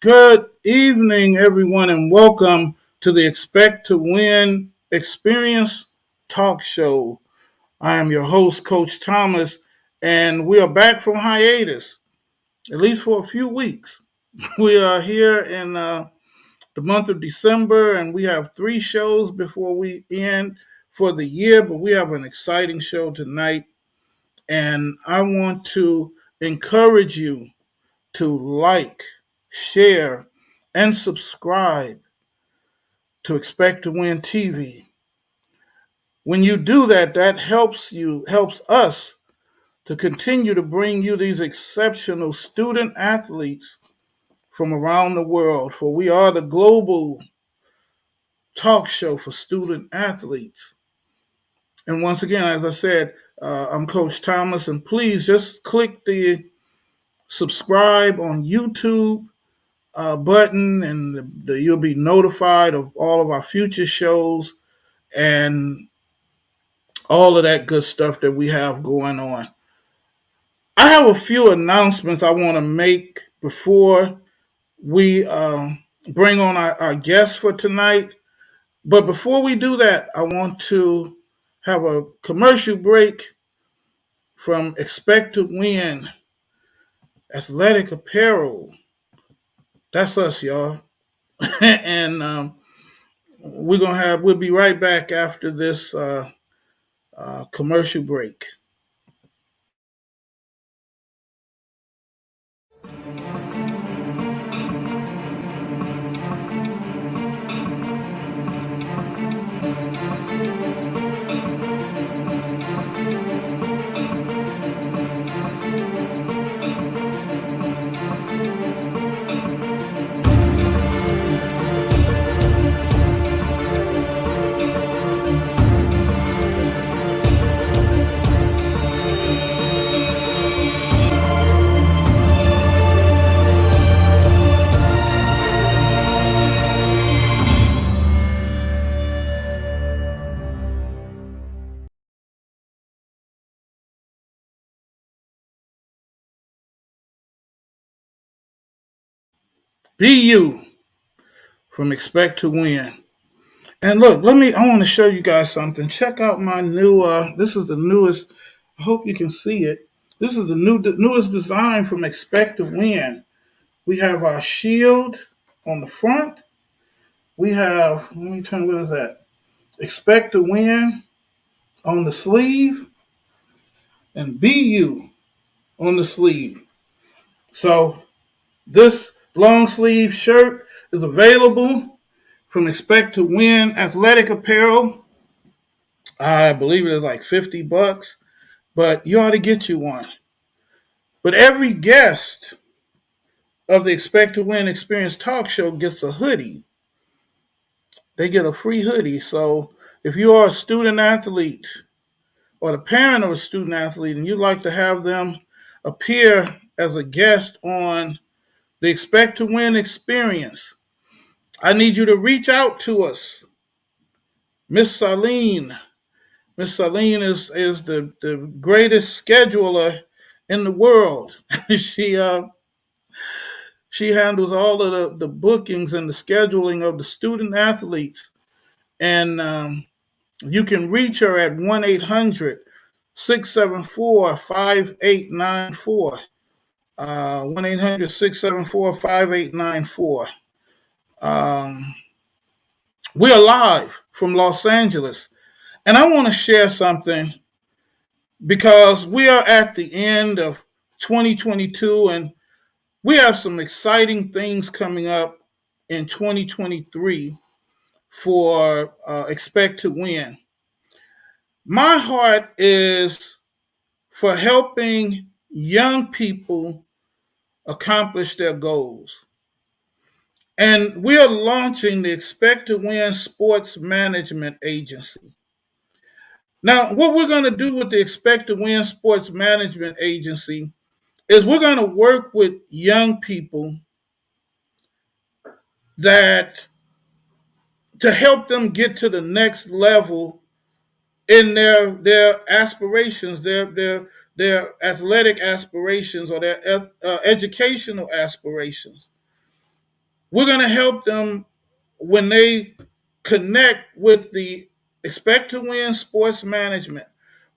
Good evening, everyone, and welcome to the Expect to Win Experience Talk Show. I am your host, Coach Thomas, and we are back from hiatus, at least for a few weeks. We are here in the month of December, and we have 3 shows before we end for the year, but we have an exciting show tonight, and I want to encourage you to like, share, and subscribe to Expect to Win TV. When you do that, that helps us to continue to bring you these exceptional student athletes from around the world, for we are the global talk show for student athletes. And once again, as I said, I'm Coach Thomas, and please just click the subscribe on YouTube button, and you'll be notified of all of our future shows and all of that good stuff that we have going on. I have a few announcements I want to make before we bring on our guests for tonight. But before we do that, I want to have a commercial break from Expect to Win Athletic Apparel. That's us, y'all. And we'll be right back after this commercial break. Be you from Expect to Win. And look, I want to show you guys something. Check out my new, this is the newest, I hope you can see it. This is the newest design from Expect to Win. We have our shield on the front. We have, what is that? Expect to Win on the sleeve and Be You on the sleeve. So this long sleeve shirt is available from Expect to Win Athletic Apparel. I believe it is like $50, but you ought to get you one. But every guest of the Expect to Win Experience Talk Show gets a hoodie. They get a free hoodie. So if you are a student athlete or the parent of a student athlete and you'd like to have them appear as a guest on the Expect to Win Experience, I need you to reach out to us. Miss Saline. Miss Saline is the greatest scheduler in the world. She handles all of the bookings and the scheduling of the student athletes. And you can reach her at 1-800-674-5894. 1-800-674-5894. We are live from Los Angeles. And I want to share something because we are at the end of 2022 and we have some exciting things coming up in 2023 for Expect to Win. My heart is for helping young people accomplish their goals. And we are launching the Expect to Win Sports Management Agency. Now, what we're going to do with the Expect to Win Sports Management Agency is we're going to work with young people to help them get to the next level in their aspirations, their athletic aspirations or their educational aspirations. We're going to help them when they connect with the Expect to Win Sports Management.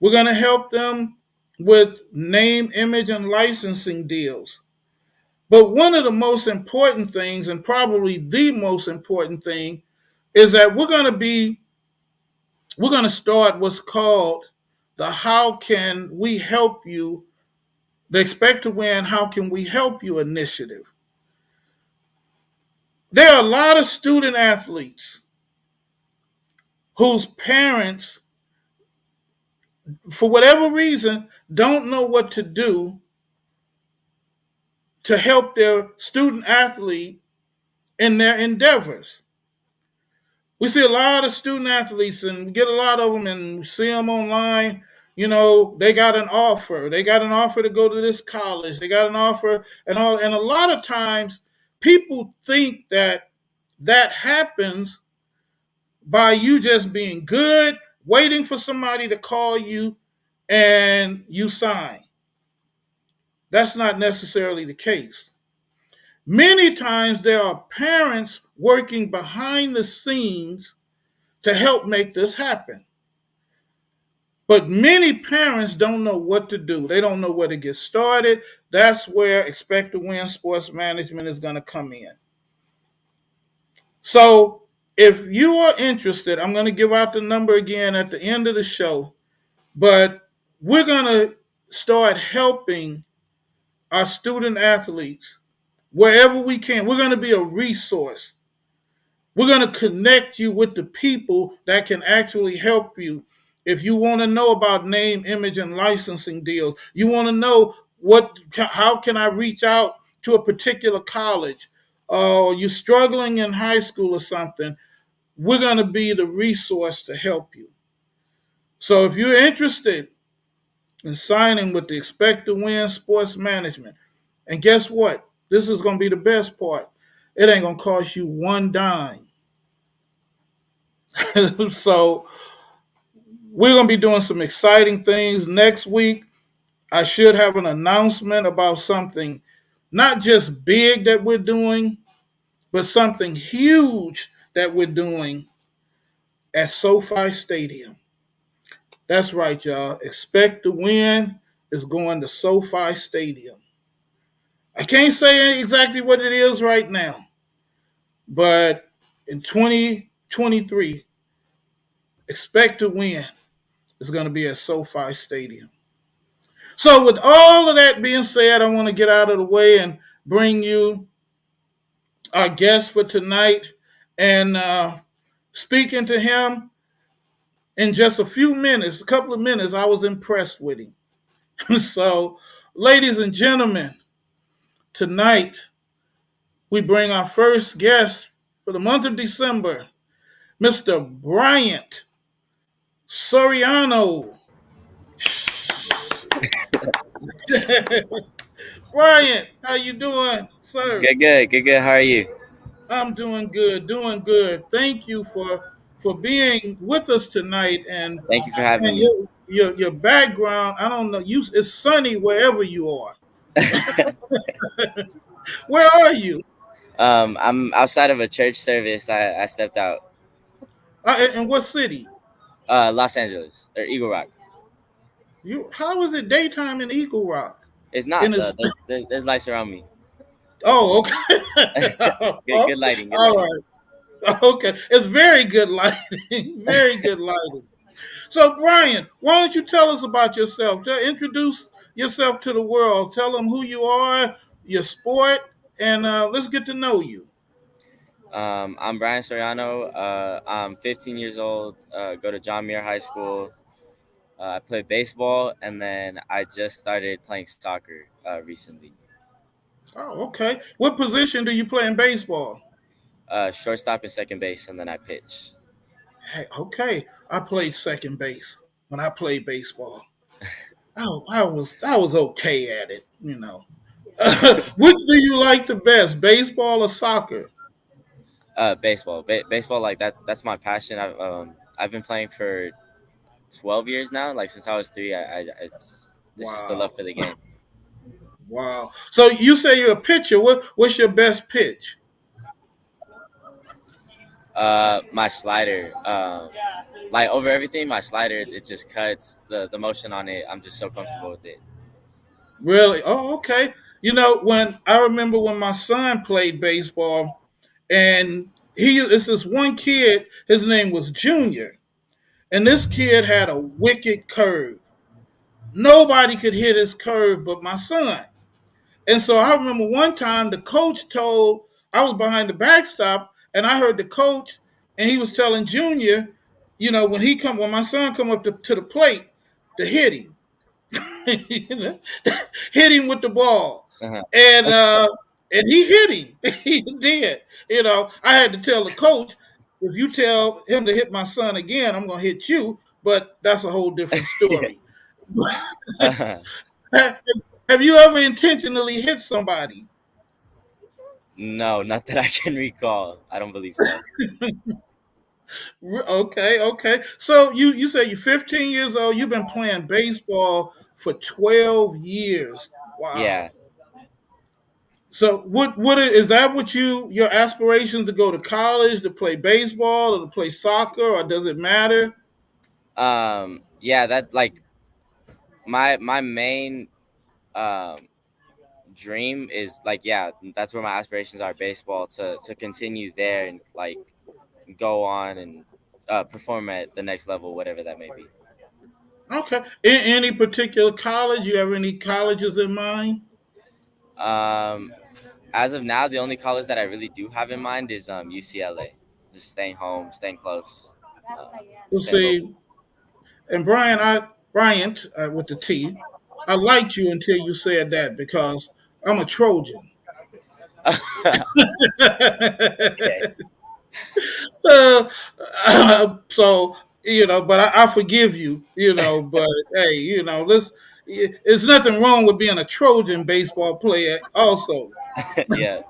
We're going to help them with name, image, and licensing deals. But one of the most important things, and probably the most important thing, is that we're going to start what's called the How Can We Help You, the Expect to Win How Can We Help You initiative. There are a lot of student athletes whose parents, for whatever reason, don't know what to do to help their student athlete in their endeavors. We see a lot of student athletes and we get a lot of them and we see them online. You know, they got an offer. They got an offer to go to this college. They got an offer and all. And a lot of times people think that that happens by you just being good, waiting for somebody to call you and you sign. That's not necessarily the case. Many times there are parents working behind the scenes to help make this happen. But many parents don't know what to do. They don't know where to get started. That's where Expect to Win Sports Management is going to come in. So if you are interested, I'm going to give out the number again at the end of the show. But we're going to start helping our student athletes wherever we can. We're going to be a resource. We're going to connect you with the people that can actually help you. If you want to know about name, image, and licensing deals, you want to know how can I reach out to a particular college, or you're struggling in high school or something, we're going to be the resource to help you. So if you're interested in signing with the Expect to Win Sports Management, and guess what? This is going to be the best part. It ain't going to cost you one dime. So we're going to be doing some exciting things next week. I should have an announcement about something not just big that we're doing, but something huge that we're doing at SoFi Stadium. That's right, y'all. Expect to Win is going to SoFi Stadium. I can't say exactly what it is right now, but in 2023, Expect to Win is going to be at SoFi Stadium. So, with all of that being said, I want to get out of the way and bring you our guest for tonight. And speaking to him in just a few minutes, a couple of minutes, I was impressed with him. So, ladies and gentlemen, tonight we bring our first guest for the month of December, Mr. Bryant Soriano. Bryant, how you doing, sir? Good, good, good, good. How are you? I'm doing good, doing good. Thank you for being with us tonight, Thank you for having and me. your background. I don't know. It's sunny wherever you are. Where are you? I'm outside of a church service. I stepped out. In what city? Los Angeles or Eagle Rock. You? How is it daytime in Eagle Rock? It's In not this? though. There's lights around me. Oh, okay. Good, good lighting. Good All lighting. right. Okay. It's very good lighting. Very good lighting. So, Brian, why don't you tell us about yourself? Introduce yourself to the world. Tell them who you are, your sport, and let's get to know you. I'm Bryant Soriano. I'm 15 years old. Go to John Muir High School. I play baseball, and then I just started playing soccer recently. Oh, okay. What position do you play in baseball? Shortstop and second base, and then I pitch. Hey, okay. I played second base when I played baseball. I was okay at it, you know. Which do you like the best, baseball or soccer? Baseball. Baseball, like that's my passion. I've been playing for 12 years now. Like since I was three, it's just the love Wow, for the game. wow. So you say you're a pitcher. What's your best pitch? My slider, like over everything, my slider, it just cuts the motion on it. I'm just so comfortable with it. Really? Oh, okay. When I remember when my son played baseball, and it's this one kid. His name was Junior, and this kid had a wicked curve. Nobody could hit his curve but my son. And so I remember one time the coach told I was behind the backstop, and I heard the coach, and he was telling Junior, when my son come up to the plate to hit him, hit him with the ball, Uh-huh. and uh, and he hit him. He did. I had to tell the coach, if you tell him to hit my son again, I'm gonna hit you. But that's a whole different Yeah. story. Uh-huh. Have you ever intentionally hit somebody? No, not that I can recall. I don't believe so. Okay, okay. So you say you're 15 years old. You've been playing baseball for 12 years. Yeah. Wow. So is that what your aspirations to go to college to play baseball or to play soccer, or does it matter? Yeah, that like my main um dream is like, yeah, that's where my aspirations are, baseball, to continue there and like go on and perform at the next level, whatever that may be. Okay. In any particular college? You have any colleges in mind? Um, as of now, the only college that I really do have in mind is UCLA. Just staying home, staying close, uh, We'll staying local. see. And Bryant with the T, I liked you until you said that because I'm a Trojan. Okay. uh, so but I forgive you. But hey, let's. There's nothing wrong with being a Trojan baseball player. Also, Yeah.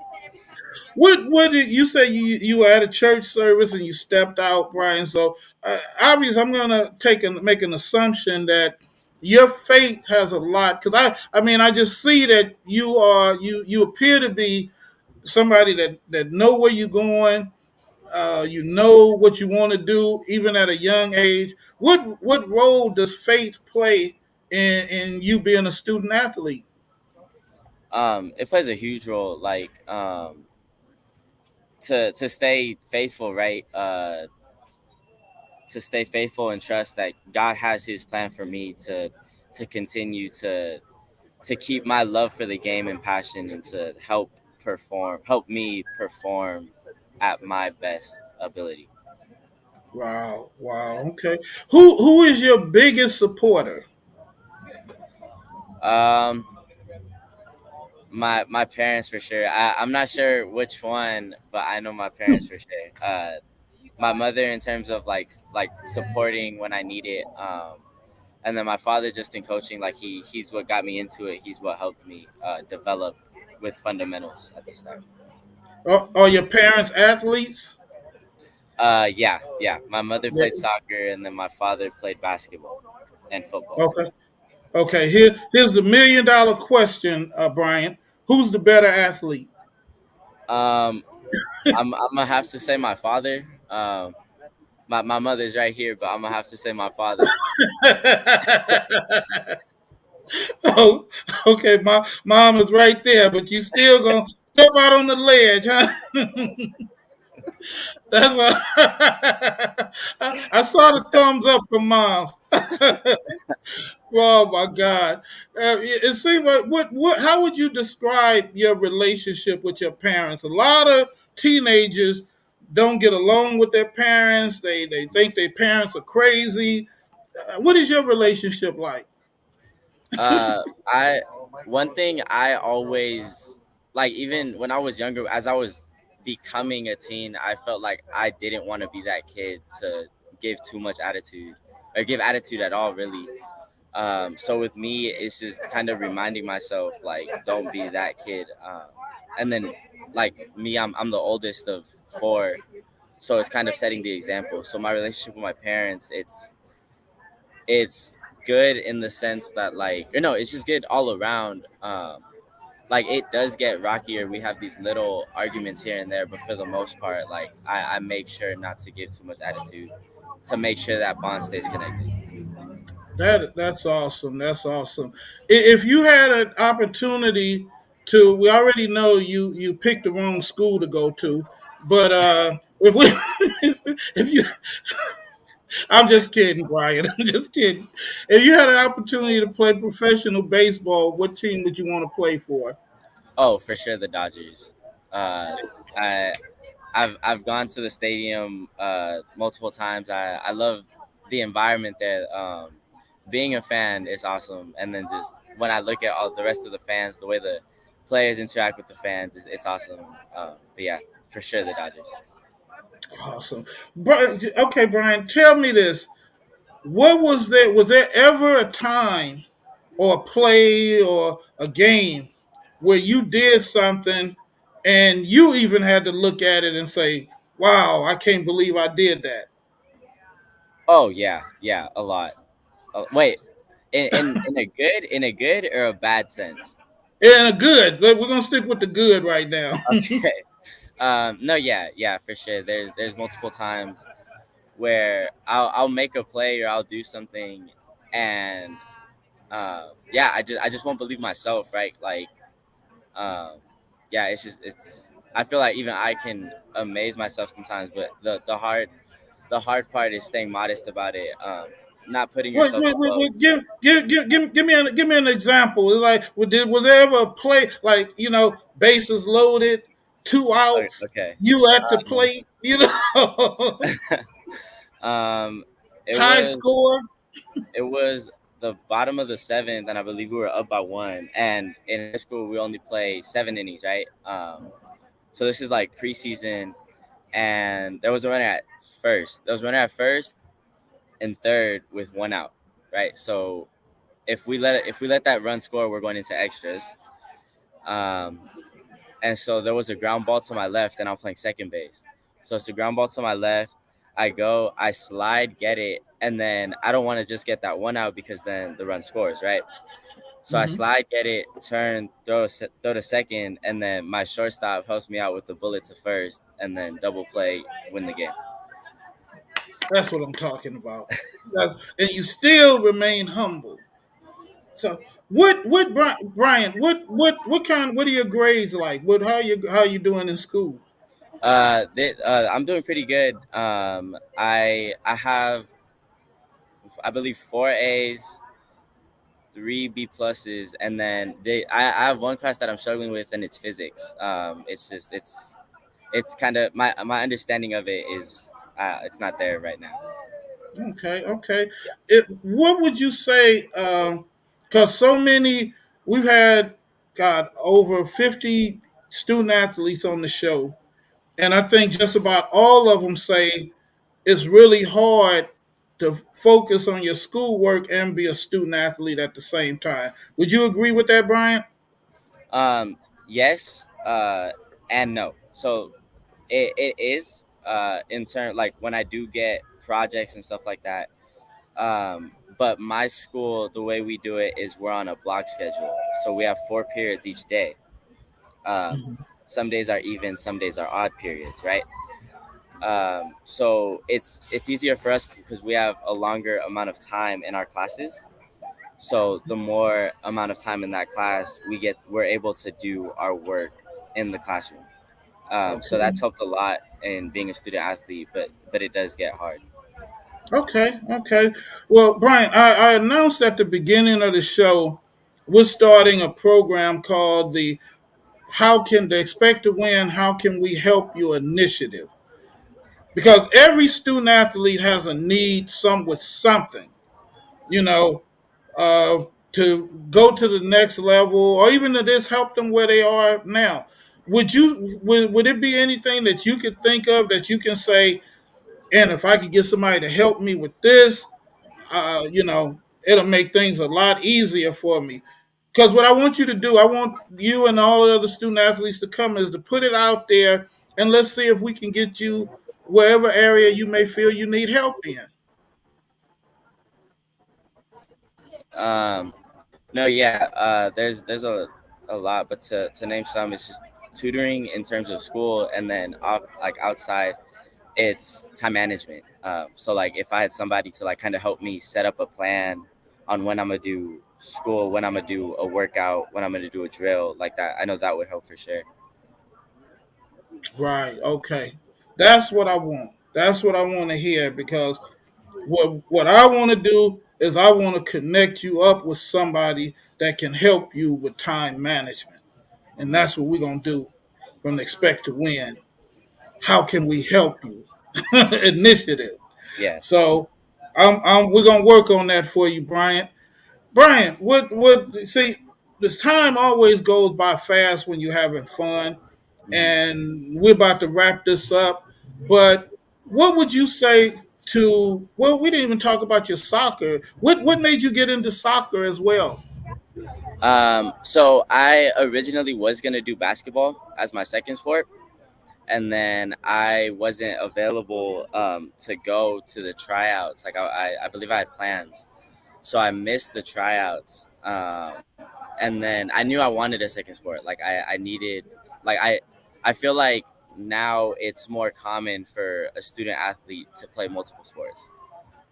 what did you say? You were at a church service and you stepped out, Brian. So obviously, I'm gonna make an assumption that your faith has a lot, because I just see that you appear to be somebody that know where you're going. You know what you want to do, even at a young age. What role does faith play in you being a student athlete? It plays a huge role, like to stay faithful, right? To stay faithful and trust that God has His plan for me to continue to keep my love for the game and passion, and to help me perform at my best ability. Wow, wow. Okay, who is your biggest supporter? Um, my parents for sure. I'm not sure which one, but I know my parents for sure. My mother in terms of like supporting when I need it. And then my father just in coaching, like he's what got me into it. He's what helped me develop with fundamentals at the start. Are your parents athletes? Yeah, yeah. My mother Yeah. played soccer, and then my father played basketball and football. Okay, okay. Here's the $1 million question, Brian. Who's the better athlete? Um, I'm gonna have to say my father. My mother's right here, but I'm gonna have to say my father. Oh, okay. My mom is right there, but you still gonna step out on the ledge, huh? That's what I saw the thumbs up from mom. Oh my God! It seems like what? How would you describe your relationship with your parents? A lot of teenagers don't get along with their parents. They think their parents are crazy. What is your relationship like? I One thing I always like, even when I was younger, as I was becoming a teen, I felt like I didn't want to be that kid to give too much attitude or give attitude at all, really. So with me, it's just kind of reminding myself, like, don't be that kid. And then, like me, I'm the oldest of four, so it's kind of setting the example. So my relationship with my parents, it's good in the sense that, like, or no, it's just good all around. like it does get rockier. We have these little arguments here and there, but for the most part, like I make sure not to give too much attitude to make sure that bond stays connected. That's awesome. That's awesome. If you had an opportunity to, we already know you picked the wrong school to go to, but if we if you, I'm just kidding, Brian. I'm just kidding. If you had an opportunity to play professional baseball, what team would you want to play for? Oh, for sure, the Dodgers. Uh, I I've gone to the stadium multiple times. I love the environment there. Being a fan is awesome, and then just when I look at all the rest of the fans, the way the players interact with the fans, it's awesome. But yeah, for sure, the Dodgers. Awesome. Okay, Brian, tell me this. What was there? Was there ever a time or a play or a game where you did something and you even had to look at it and say, "Wow, I can't believe I did that." Oh yeah, yeah, a lot. Wait, in a good or a bad sense? And a good. We're gonna stick with the good right now. Okay. No, yeah, yeah, for sure. There's multiple times where I'll make a play or I'll do something, and yeah, I just won't believe myself, right? Like, um, yeah, it's just it's. I feel like even I can amaze myself sometimes, but the hard part is staying modest about it. Not putting Wait, yourself wait, wait, above. wait. Give me an example. It's like, was there ever a play like bases loaded, two outs, Okay. you at the plate, Um, it tie was score? it was the bottom of the seventh, and I believe we were up by one. And in high school, we only play 7 innings, right? So this is like preseason, and there was a runner at first. There was a runner at first and third with one out, right? So if we let that run score, we're going into extras. Um, and so there was a ground ball to my left, and I'm playing second base. So it's a ground ball to my left. I go, I slide, get it, and then I don't want to just get that one out because then the run scores, right? So I Hmm. slide, get it, turn, throw to second, and then my shortstop helps me out with the bullet to first, and then double play, win the game. That's what I'm talking about. And you still remain humble. So Brian, what are your grades like? How you doing in school? I'm doing pretty good. I have I believe 4 A's, 3 B pluses, and then I have one class that I'm struggling with, and it's physics. It's just it's kind of my understanding of it is it's not there right now. Okay, okay. What would you say? Because so many, we've had, God, over 50 student athletes on the show, and I think just about all of them say it's really hard to focus on your schoolwork and be a student athlete at the same time. Would you agree with that, Brian? Yes, and no. So it is in turn like when I do get projects and stuff like that. But my school, the way we do it is we're on a block schedule, so we have 4 periods each day. Um, Mhm. some days are even, some days are odd periods, right? So it's easier for us because we have a longer amount of time in our classes. So the more amount of time in that class we get, we're able to do our work in the classroom. So Okay. that's helped a lot in being a student athlete, but it does get hard. Okay, okay. Well, Brian, I announced at the beginning of the show we're starting a program called the How Can the Expect to Win, How Can We Help You initiative. Because every student athlete has a need some with something, you know, uh, to go to the next level or even to just help them where they are now. Would it be anything that you could think of that you can say, and if I could get somebody to help me with this, it'll make things a lot easier for me. Because what I want you to do, I want you and all the other student athletes to come is to put it out there and let's see if we can get you wherever area you may feel you need help in. Um, no, yeah. There's a a lot, but to name some, it's just tutoring in terms of school, and then like outside, it's time management. So like if I had somebody to like kind of help me set up a plan on when I'm gonna do school, when I'm gonna do a workout, when I'm gonna do a drill, like that, I know that would help for sure. Right. Okay. That's what I want. That's what I want to hear because what I want to do is I want to connect you up with somebody that can help you with time management. And that's what we're gonna do from the Expect to Win. How can we help you? Initiative. Yeah. So we're gonna work on that for you, Bryant. Brian, what see this time always goes by fast when you're having fun, Hmm. and we're about to wrap this up. But what would you say to well, we didn't even talk about your soccer. What made you get into soccer as well? So I originally was gonna do basketball as my second sport, and then I wasn't available to go to the tryouts. Like I believe I had plans, so I missed the tryouts. And then I knew I wanted a second sport. Like I needed, like I feel like now it's more common for a student athlete to play multiple sports.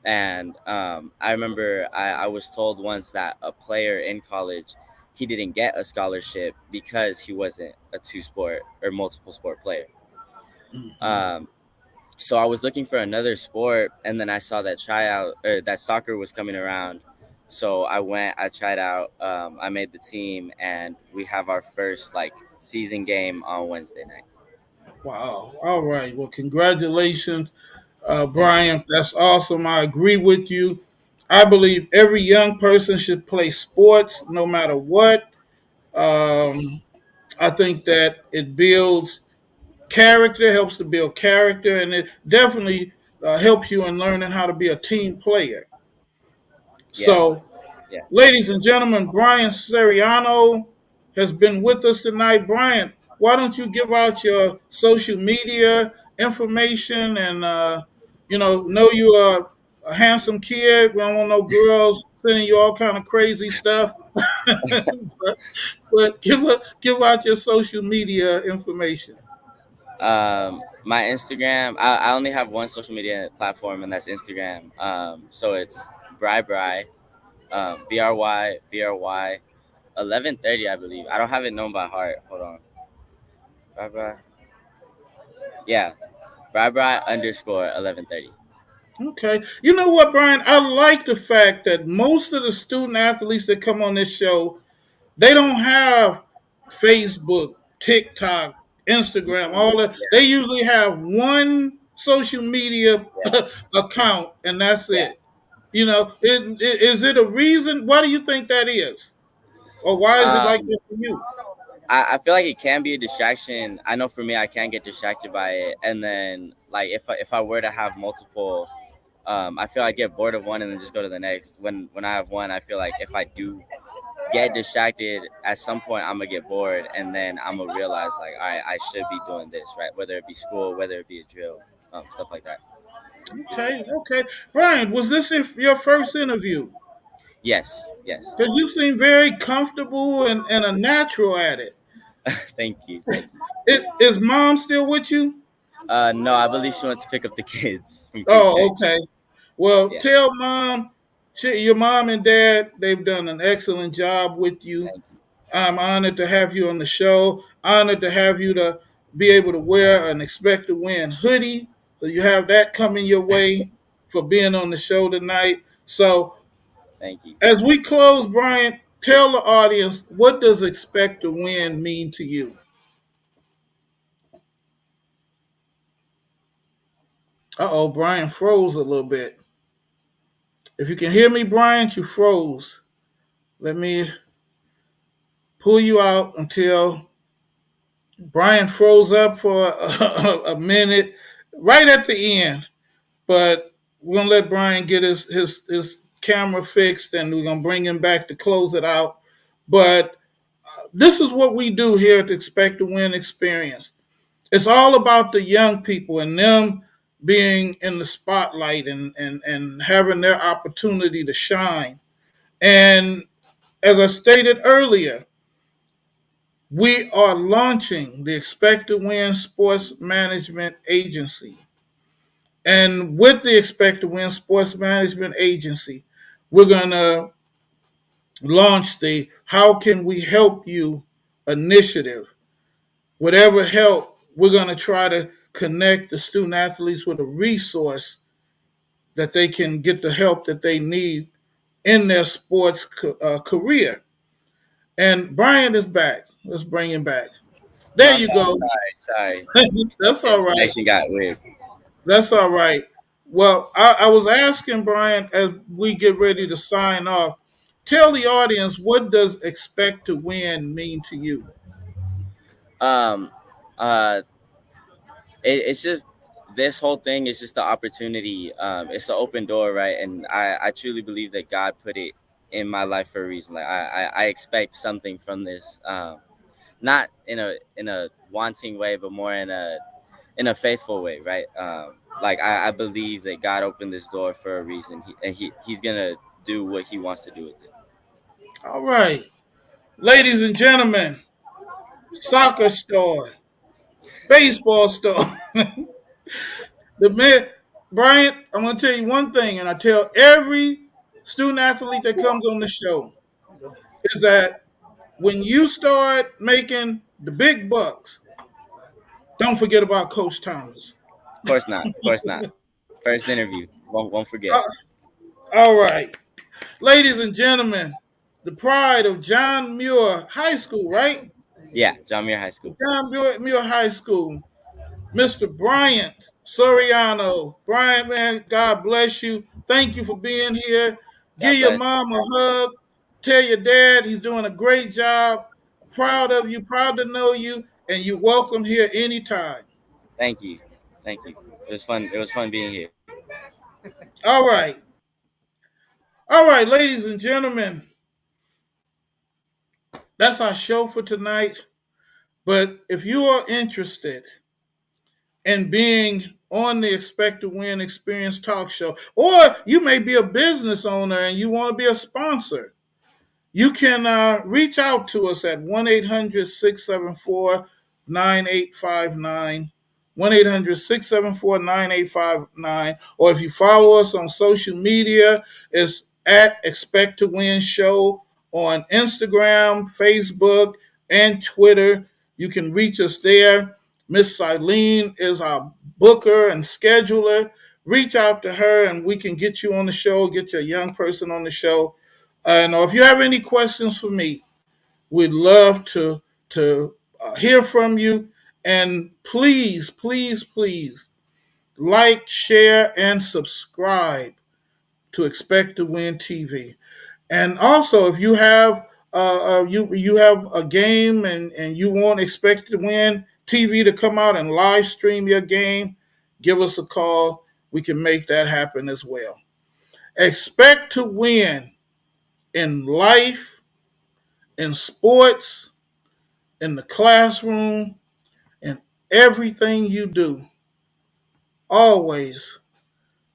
And I remember I was told once that a player in college, he didn't get a scholarship because he wasn't a two sport or multiple sport player. Mhm. Um, so I was looking for another sport, and then I saw that tryout or that soccer was coming around. So I went, I tried out, I made the team, and we have our first like season game on Wednesday night. Wow. All right. Well, congratulations, Thank you. Brian. That's awesome. I agree with you. I believe every young person should play sports no matter what. Um, I think that it builds character, helps to build character, and it definitely helps you in learning how to be a team player. Yeah, So, yeah. ladies and gentlemen, Bryant Soriano has been with us tonight. Bryant, why don't you give out your social media information and know you are a handsome kid. We don't want no girls sending you all kind of crazy stuff. but give out your social media information. My Instagram, I only have one social media platform, and that's Instagram. So it's Bry, BRY 11:30, I believe. I don't have it known by heart. Hold on. Bry. Yeah, Bry underscore 11:30. Okay. You know what, Brian? I like the fact that most of the student athletes that come on this show, they don't have Facebook, TikTok, Instagram, all that. They usually have one social media Yeah, account, and that's yeah. it. Is it a reason? Why do you think that is? Or why is it like Um, that for you? I feel like it can be a distraction. I know for me, I can get distracted by it, and then like if I were to have multiple, I feel I get bored of one and then just go to the next. When I have one, I feel like if I do get distracted at some point, I'm gonna get bored, and then I'm gonna realize like, all right, I should be doing this, right? Whether it be school, whether it be a drill, stuff like that. Okay, okay. Brian, was this your first interview? Yes, yes. Because you seem very comfortable and a natural at it. Thank you, thank you. Is mom still with you? No, I believe she went to pick up the kids from kids Oh, church. okay. Well, Yeah, tell mom, your mom and dad, they've done an excellent job with you. thank you, I'm honored to have you on the show. Honored to have you to be able to wear an Expect to Win hoodie. So you have that coming your way for being on the show tonight. So thank you. as we close, Brian, tell the audience what does Expect to Win mean to you? Uh-oh, Brian froze a little bit. If you can hear me, Brian, you froze. Let me pull you out until Brian froze up for a minute right at the end. But we're gonna let Brian get his camera fixed, and we're gonna bring him back to close it out. But this is what we do here at the Expect to Win Experience. It's all about the young people and them being in the spotlight and having their opportunity to shine. And as I stated earlier, We are launching the Expect to Win Sports Management Agency. And with the Expect to Win Sports Management Agency, we're going to launch the How Can We Help You initiative. Whatever help, we're going to try to connect the student athletes with a resource that they can get the help that they need in their sports career. And Bryant is back. Let's bring him back. There My you bad. go. Sorry. That's Yeah, all right. connection got weird. That's all right. Well, I was asking Brian as we get ready to sign off. Tell the audience, what does expect to win mean to you? Um, uh, it's just this whole thing is just the opportunity. It's an open door, right? And I truly believe that God put it in my life for a reason. Like I expect something from this. Not in a wanting way, but more in a faithful way, right? Like I believe that God opened this door for a reason, and he's gonna do what he wants to do with it. All right. Ladies and gentlemen, soccer star, baseball star. The man, Bryant, I'm going to tell you one thing, and I tell every student athlete that comes on the show is that when you start making the big bucks, don't forget about Coach Thomas. Of course not. Of course not. First interview, won't forget. Uh, all right. Ladies and gentlemen, the pride of John Muir High School, right? Yeah, John Muir High School. John Muir High School, Mr. Bryant Soriano. Bryant, man, God bless you. Thank you for being here. Give God your bless. mom a hug. Tell your dad he's doing a great job. Proud of you, proud to know you, and you're welcome here anytime. Thank you, thank you. It was fun. It was fun being here. All right. All right, ladies and gentlemen, that's our show for tonight. But if you are interested in being on the Expect to Win Experience Talk Show, or you may be a business owner and you want to be a sponsor, you can reach out to us at 1-800-674-9859, 1-800-674-9859, or if you follow us on social media, it's at Expect to Win Show on Instagram, Facebook, and Twitter. You can reach us there. Miss Silene is our booker and scheduler. Reach out to her and we can get you on the show, get your young person on the show. And if you have any questions for me, we'd love to hear from you. And please, please, please like, share, and subscribe to Expect to Win TV. And also, if you have you have a game and you want Expect to Win TV to come out and live stream your game, give us a call. We can make that happen as well. Expect to win in life, in sports, in the classroom, in everything you do. Always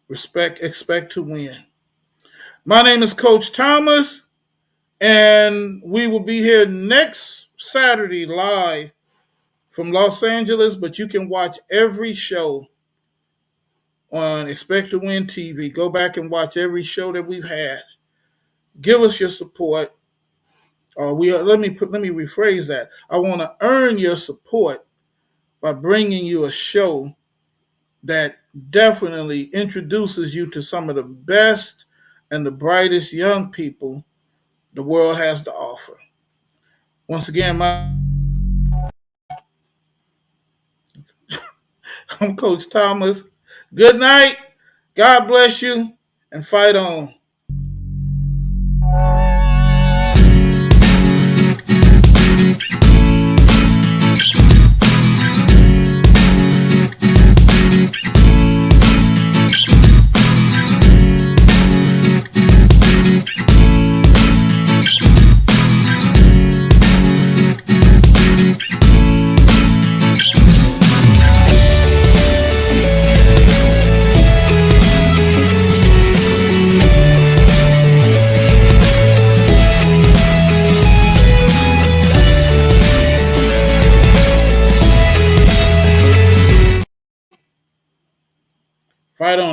expect to win. My name is Coach Thomas, and we will be here next Saturday live from Los Angeles, but you can watch every show on Expect to Win TV. Go back and watch every show that we've had. Give us your support. Let me rephrase that. I want to earn your support by bringing you a show that definitely introduces you to some of the best and the brightest young people the world has to offer. Once again, I'm Coach Thomas. Good night. God bless you, and fight on. Fight on.